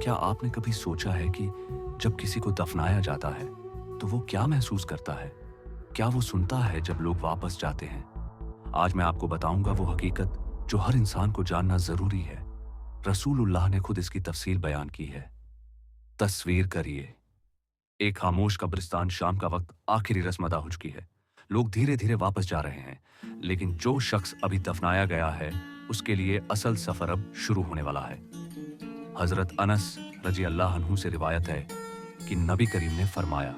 क्या आपने कभी सोचा है कि जब किसी को दफनाया जाता है तो वो क्या महसूस करता है? क्या वो सुनता है जब लोग वापस जाते हैं? आज मैं आपको बताऊंगा वो हकीकत जो हर इंसान को जानना जरूरी है। रसूलुल्लाह ने खुद इसकी तफसील बयान की है। तस्वीर करिए, एक खामोश कब्रिस्तान, शाम का वक्त, आखिरी रस्म अदा हो चुकी है। लोग धीरे धीरे वापस जा रहे हैं, लेकिन जो शख्स अभी दफनाया गया है उसके लिए असल सफर अब शुरू होने वाला है। हजरत अनस रजी अल्लाह अन्हु से रिवायत है कि नबी करीम ने फरमाया,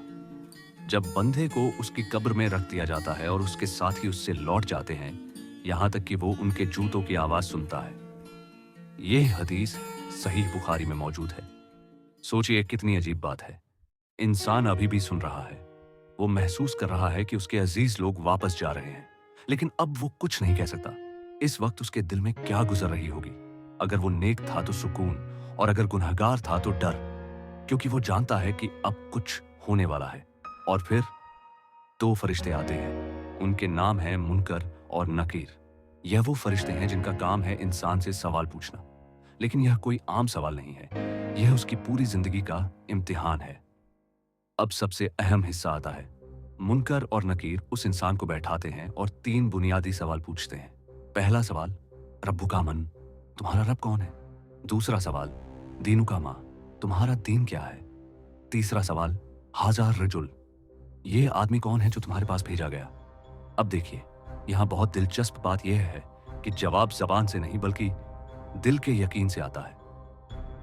जब बंदे को उसकी कब्र में रख दिया जाता है और उसके साथी उससे लौट जाते हैं, यहां तक कि वो उनके जूतों की आवाज सुनता है। यह हदीस सहीह बुखारी में मौजूद है। सोचिए कितनी अजीब बात है। इंसान अभी भी सुन रहा है, वो महसूस कर रहा है कि उसके अजीज लोग वापस जा रहे हैं, लेकिन अब वो कुछ नहीं कह सकता। इस वक्त उसके दिल में क्या गुजर रही होगी? अगर वो नेक था तो सुकून, और अगर गुनहगार था तो डर, क्योंकि वो जानता है कि अब कुछ होने वाला है। और फिर दो फरिश्ते आते हैं, उनके नाम हैं मुनकर और नकीर। यह वो फरिश्ते हैं जिनका काम है इंसान से सवाल पूछना, लेकिन यह कोई आम सवाल नहीं है, यह उसकी पूरी जिंदगी का इम्तिहान है। अब सबसे अहम हिस्सा आता है। मुनकर और नकीर उस इंसान को बैठाते हैं और तीन बुनियादी सवाल पूछते हैं। पहला सवाल, रब्बुका मन, तुम्हारा रब कौन है? दूसरा सवाल, दीनुका माँ, तुम्हारा दीन क्या है? तीसरा सवाल, हाजा रजुल, ये आदमी कौन है जो तुम्हारे पास भेजा गया? अब देखिए, यहाँ बहुत दिलचस्प बात यह है कि जवाब जबान से नहीं बल्कि दिल के यकीन से आता है।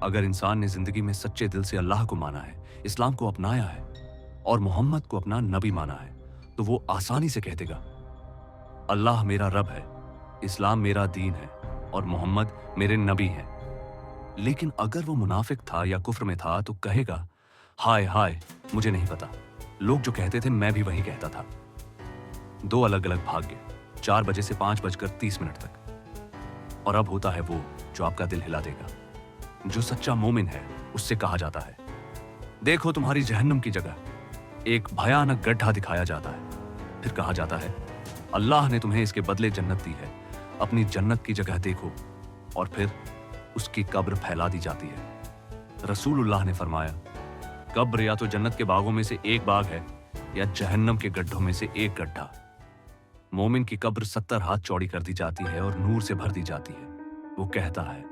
अगर इंसान ने जिंदगी में सच्चे दिल से अल्लाह को माना है, इस्लाम को अपनाया है और मोहम्मद को अपना नबी माना है, तो वो आसानी से कह देगा, अल्लाह मेरा रब है, इस्लाम मेरा दीन है और मोहम्मद मेरे नबी हैं। लेकिन अगर वो मुनाफिक था या कुफ्र में था तो कहेगा, हाय हाय, मुझे नहीं पता, लोग जो कहते थे मैं भी वही कहता था। दो अलग अलग भाग्य, 4 बजे से 5:30 तक। और अब होता है वो जो आपका दिल हिला देगा। जो सच्चा मोमिन है उससे कहा जाता है, देखो तुम्हारी जहन्नम की जगह। एक भयानक गड्ढा दिखाया जाता है, फिर कहा जाता है, अल्लाह ने तुम्हें इसके बदले जन्नत दी है, अपनी जन्नत की जगह देखो। और फिर उसकी कब्र फैला दी जाती है। रसूलुल्लाह ने फरमाया, कब्र या तो जन्नत के बागों में से एक बाग है या जहन्नम के गड्ढों में से एक गड्ढा। मोमिन की कब्र 70 हाथ चौड़ी कर दी जाती है और नूर से भर दी जाती है। वो कहता है,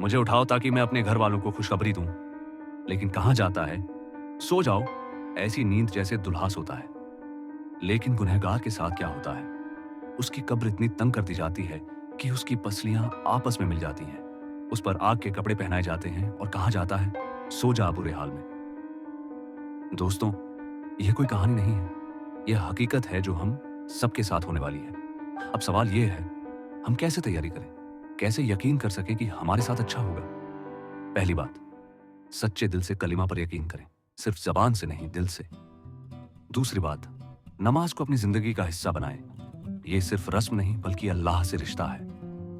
मुझे उठाओ ताकि मैं अपने घर वालों को खुशखबरी दूं। लेकिन कहा जाता है, सो जाओ, ऐसी नींद जैसे दुल्हा सोता है। लेकिन गुनहगार के साथ क्या होता है? उसकी कब्र इतनी तंग कर दी जाती है कि उसकी पसलियां आपस में मिल जाती हैं। उस पर आग के कपड़े पहनाए जाते हैं और कहा जाता है, सो जा बुरे हाल में। दोस्तों, यह कोई कहानी नहीं है, यह हकीकत है जो हम सबके साथ होने वाली है। अब सवाल यह है, हम कैसे तैयारी करें, कैसे यकीन कर सकें कि हमारे साथ अच्छा होगा? पहली बात, सच्चे दिल से कलिमा पर यकीन करें, सिर्फ जबान से नहीं, दिल से। दूसरी बात, नमाज को अपनी जिंदगी का हिस्सा बनाएं, यह सिर्फ रस्म नहीं बल्कि अल्लाह से रिश्ता है।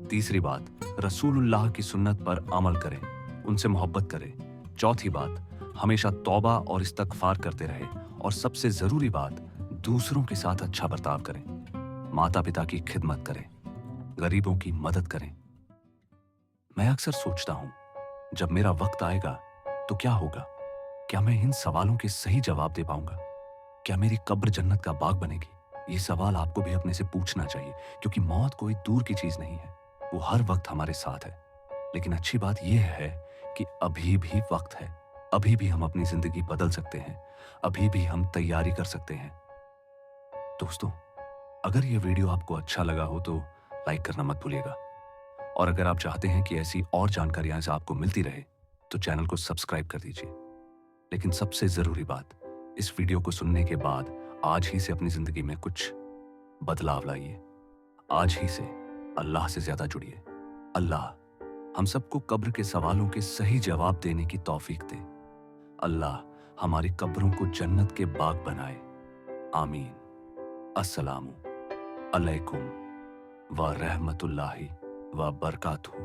तीसरी बात, रसूलुल्लाह की सुन्नत पर अमल करें, उनसे मोहब्बत करें। चौथी बात, हमेशा तौबा और इस्तगफार करते रहे। और सबसे जरूरी बात, दूसरों के साथ अच्छा बर्ताव करें, माता पिता की खिदमत करें, गरीबों की मदद करें। मैं अक्सर सोचता हूं, जब मेरा वक्त आएगा तो क्या होगा? क्या मैं इन सवालों के सही जवाब दे पाऊंगा? क्या मेरी कब्र जन्नत का बाग बनेगी? ये सवाल आपको भी अपने से पूछना चाहिए, क्योंकि मौत कोई दूर की चीज नहीं है, वो हर वक्त हमारे साथ है। लेकिन अच्छी बात यह है कि अभी भी वक्त है, अभी भी हम अपनी जिंदगी बदल सकते हैं, अभी भी हम तैयारी कर सकते हैं। दोस्तों, अगर यह वीडियो आपको अच्छा लगा हो तो लाइक करना मत भूलिएगा। और अगर आप चाहते हैं कि ऐसी और जानकारियां से आपको मिलती रहे तो चैनल को सब्सक्राइब कर दीजिए। लेकिन सबसे जरूरी बात, इस वीडियो को सुनने के बाद आज ही से अपनी जिंदगी में कुछ बदलाव लाइए। आज ही से अल्लाह से ज्यादा जुड़िए। अल्लाह हम सबको कब्र के सवालों के सही जवाब देने की तौफीक दे। अल्लाह हमारी कब्रों को जन्नत के बाग बनाए। आमीन। अस्सलामु अलैकुम व रहमतुल्लाहि व बरकातहू।